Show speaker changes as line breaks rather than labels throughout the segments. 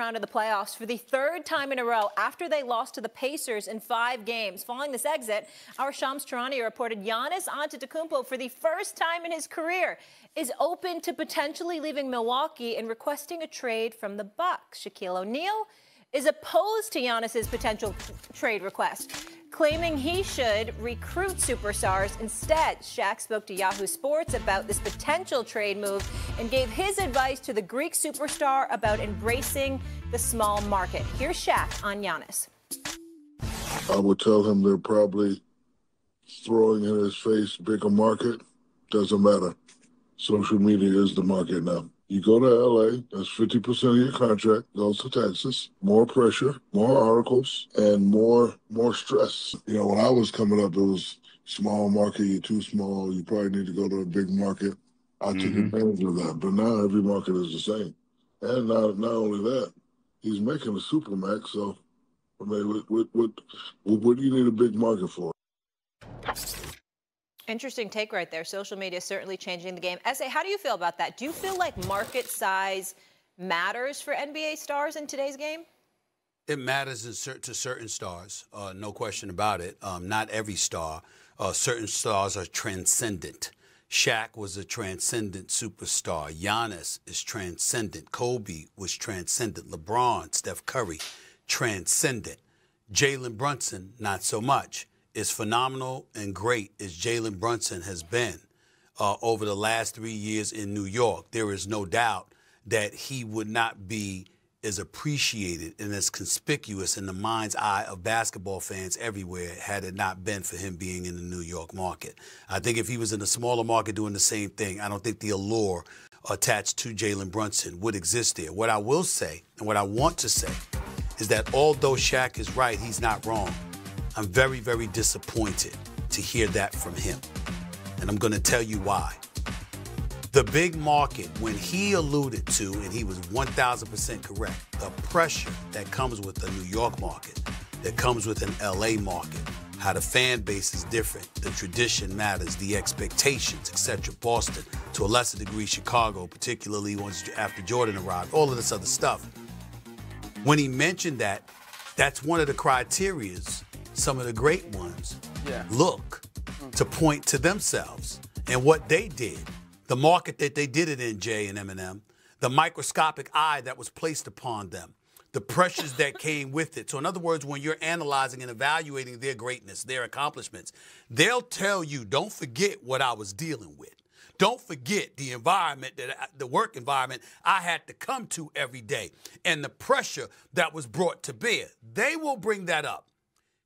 round of the playoffs for the third time in a row after they lost to the Pacers in 5 games. Following this exit, our Shams Charania reported Giannis Antetokounmpo, for the first time in his career, is open to potentially leaving Milwaukee and requesting a trade from the Bucks. Shaquille O'Neal is opposed to Giannis's potential trade request, claiming he should recruit superstars instead. Shaq spoke to Yahoo Sports about this potential trade move and gave his advice to the Greek superstar about embracing the small market. Here's Shaq on Giannis.
I would tell him they're probably throwing in his face bigger market. Doesn't matter. Social media is the market now. You go to L.A., that's 50% of your contract goes to Texas. More pressure, more articles, and more stress. You know, when I was coming up, it was small market, you're too small, you probably need to go to a big market. I took advantage of that, but now every market is the same. And not only that, he's making a supermax, so, I mean, what do you need a big market for?
Interesting take right there. Social media is certainly changing the game. S.A., how do you feel about that? Do you feel like market size matters for NBA stars in today's game?
It matters to certain stars, no question about it. Not every star. Certain stars are transcendent. Shaq was a transcendent superstar. Giannis is transcendent. Kobe was transcendent. LeBron, Steph Curry, transcendent. Jalen Brunson, not so much. As phenomenal and great as Jalen Brunson has been over the last 3 years in New York, there is no doubt that he would not be as appreciated and as conspicuous in the mind's eye of basketball fans everywhere had it not been for him being in the New York market. I think if he was in a smaller market doing the same thing, I don't think the allure attached to Jalen Brunson would exist there. What I will say and what I want to say is that although Shaq is right, he's not wrong. I'm very, very disappointed to hear that from him. And I'm going to tell you why. The big market, when he alluded to, and he was 1,000% correct, the pressure that comes with the New York market, that comes with an LA market, how the fan base is different, the tradition matters, the expectations, etc. Boston, to a lesser degree, Chicago, particularly once after Jordan arrived, all of this other stuff. When he mentioned that, that's one of the criterias some of the great ones look to point to themselves and what they did, the market that they did it in, Jay and Eminem, the microscopic eye that was placed upon them, the pressures that came with it. So in other words, when you're analyzing and evaluating their greatness, their accomplishments, they'll tell you, don't forget what I was dealing with. Don't forget the environment, the work environment I had to come to every day and the pressure that was brought to bear. They will bring that up.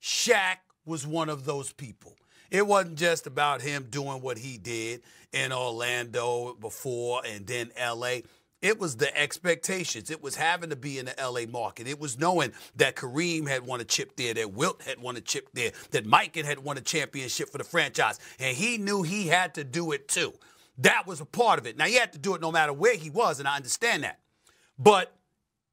Shaq was one of those people. It wasn't just about him doing what he did in Orlando before and then L.A. It was the expectations. It was having to be in the L.A. market. It was knowing that Kareem had won a chip there, that Wilt had won a chip there, that Mike had won a championship for the franchise, and he knew he had to do it too. That was a part of it. Now, he had to do it no matter where he was, and I understand that. But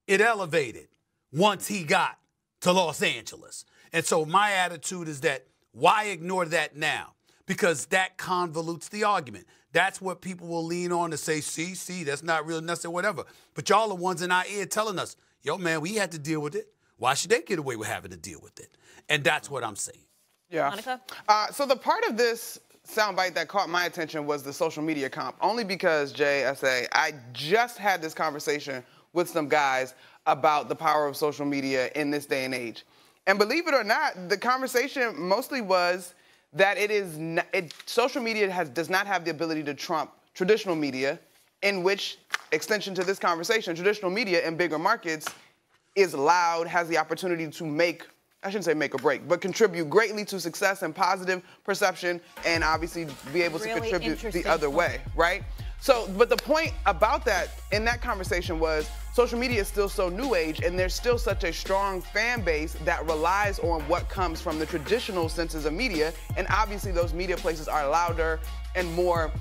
it elevated once he got to Los Angeles. And so my attitude is that why ignore that now? Because that convolutes the argument. That's what people will lean on to say, see, that's not real necessary, whatever. But y'all are ones in our ear telling us, yo, man, we had to deal with it. Why should they get away with having to deal with it? And that's what I'm saying.
Yeah.
Monica?
So the part of this soundbite that caught my attention was the social media comp, only because, Jay, I just had this conversation with some guys about the power of social media in this day and age. And believe it or not, the conversation mostly was that social media does not have the ability to trump traditional media, in which, extension to this conversation, traditional media in bigger markets is loud, has the opportunity to I shouldn't say make or break, but contribute greatly to success and positive perception, and obviously be able to contribute the other way, right? So, but the point about that in that conversation was social media is still so new age, and there's still such a strong fan base that relies on what comes from the traditional senses of media, and obviously those media places are louder and more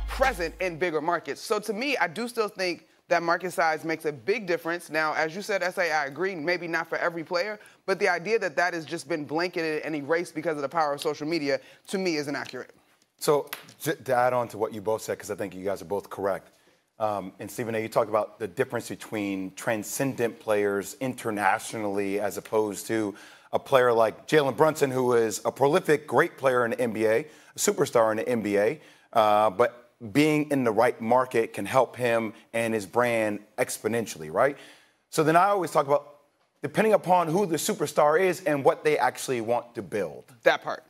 present in bigger markets. So to me, I do still think that market size makes a big difference. Now, as you said, S.A., I agree, maybe not for every player, but the idea that that has just been blanketed and erased because of the power of social media, to me, is inaccurate.
So to add on to what you both said, because I think you guys are both correct, And Stephen A., you talked about the difference between transcendent players internationally as opposed to a player like Jalen Brunson, who is a prolific, great player in the NBA, a superstar in the NBA, but being in the right market can help him and his brand exponentially, right? So then I always talk about depending upon who the superstar is and what they actually want to build.
That part.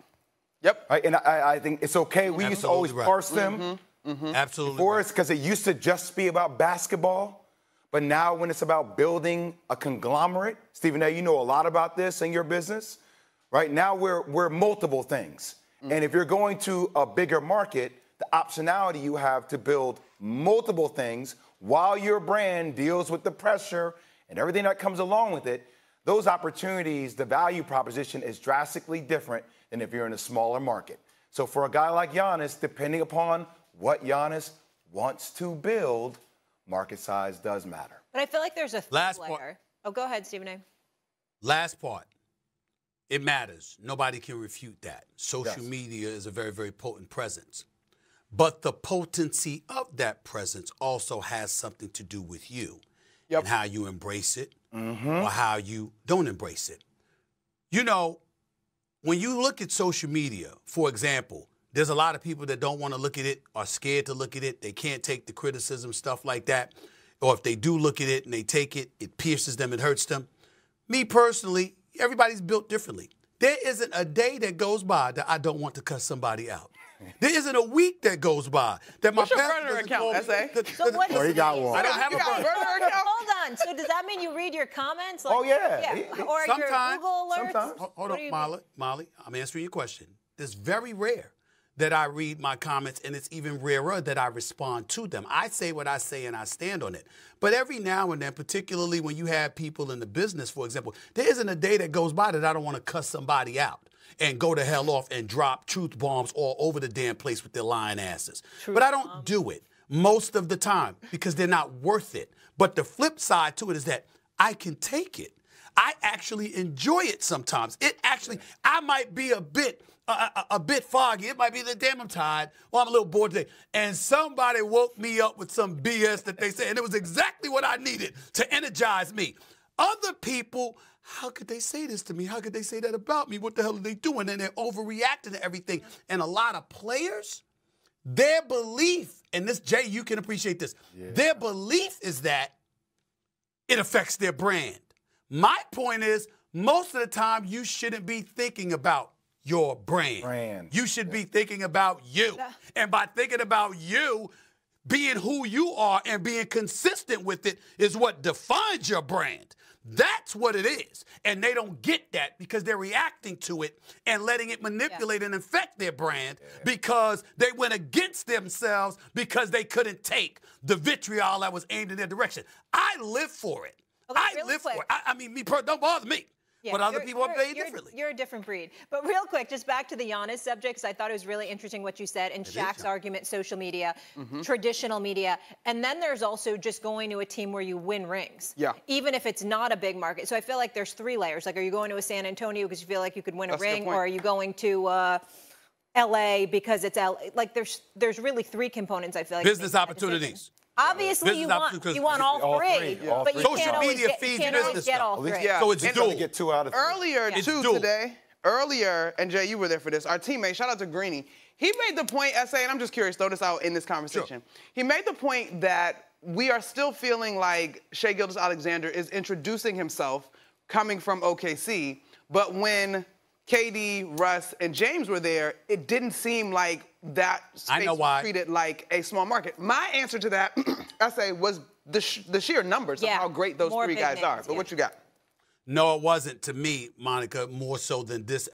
Yep.
Right? And I think it's okay. We used to always parse them.
Absolutely.
Before it's because it used to just be about basketball. But now when it's about building a conglomerate, Stephen A., you know a lot about this in your business. Right now we're multiple things. And if you're going to a bigger market, the optionality you have to build multiple things while your brand deals with the pressure and everything that comes along with it, those opportunities, the value proposition is drastically different than if you're in a smaller market. So for a guy like Giannis, depending upon what Giannis wants to build, market size does matter.
But I feel like there's a
Last
layer.
part.
Oh, go ahead, Stephen A.
Last part. It matters. Nobody can refute that. Social
Yes.
media is a very, very potent presence. But the potency of that presence also has something to do with you and how you embrace it or how you don't embrace it. You know, when you look at social media, for example, there's a lot of people that don't want to look at it, are scared to look at it. They can't take the criticism, stuff like that. Or if they do look at it and they take it, it pierces them, it hurts them. Me personally, everybody's built differently. There isn't a day that goes by that I don't want to cuss somebody out. There isn't a week that goes by that my
What's your
pastor
burner
doesn't
account,
call me-
S.A.?
So what is
he got one.
I don't have
You
a
got a
burner.
burner account?
Hold on. So does that mean you read your comments? Like,
Oh, yeah.
Or your
Sometimes-
Google alerts?
sometimes.
Hold
What
on,
do you
Molly. I'm answering your question. It's very rare that I read my comments, and it's even rarer that I respond to them. I say what I say, and I stand on it. But every now and then, particularly when you have people in the business, for example, there isn't a day that goes by that I don't want to cuss somebody out and go to hell off and drop truth bombs all over the damn place with their lying asses. But I don't do it most of the time because they're not worth it. But the flip side to it is that I can take it. I actually enjoy it sometimes. I might be a bit foggy. It might be the damn I'm tired or I'm a little bored today. And somebody woke me up with some BS that they said, and it was exactly what I needed to energize me. Other people, how could they say this to me? How could they say that about me? What the hell are they doing? And they're overreacting to everything. And a lot of players, their belief, and this, Jay, you can appreciate this. Their belief is that it affects their brand. My point is, most of the time, you shouldn't be thinking about your brand. You should be thinking about you. And by thinking about you, being who you are and being consistent with it is what defines your brand. That's what it is. And they don't get that because they're reacting to it and letting it manipulate and affect their brand because they went against themselves because they couldn't take the vitriol that was aimed in their direction. I live for it.
Okay,
I
really
live for
quick.
it. I mean, don't bother me.
Yeah,
but other
you're-
people are
you're-
paid differently.
You're a different breed. But real quick, just back to the Giannis subject, because I thought it was really interesting what you said. And Shaq's argument, social media, traditional media. And then there's also just going to a team where you win rings.
Yeah.
Even if it's not a big market. So I feel like there's three layers. Like, are you going to a San Antonio because you feel like you could win a
That's a good
ring?
point.
Or are you going to LA because it's LA? Like, there's really three components, I feel like. to
Business
make that decision.
opportunities.
Obviously, you
Business
want
opportunities.
all three,
All
but you
three.
can't
Social
always
media
get,
feeds
you can't
your
always
business
get
stuff.
all three.
Yeah.
So it's
And
dual.
To get 2 out of 3.
Earlier,
It's
too,
dual.
today, and Jay, you were there for this, our teammate, shout out to Greeny, he made the point, SA, and I'm just curious, throw this out in this conversation. He made the point that we are still feeling like Shai Gilgeous-Alexander is introducing himself coming from OKC, but when KD, Russ, and James were there, it didn't seem like that space was treated like a small market. My answer to that, SA, was the sheer numbers of how great those
more
three
big
guys are.
names,
But what you got?
No, it wasn't to me, Monica, more so than this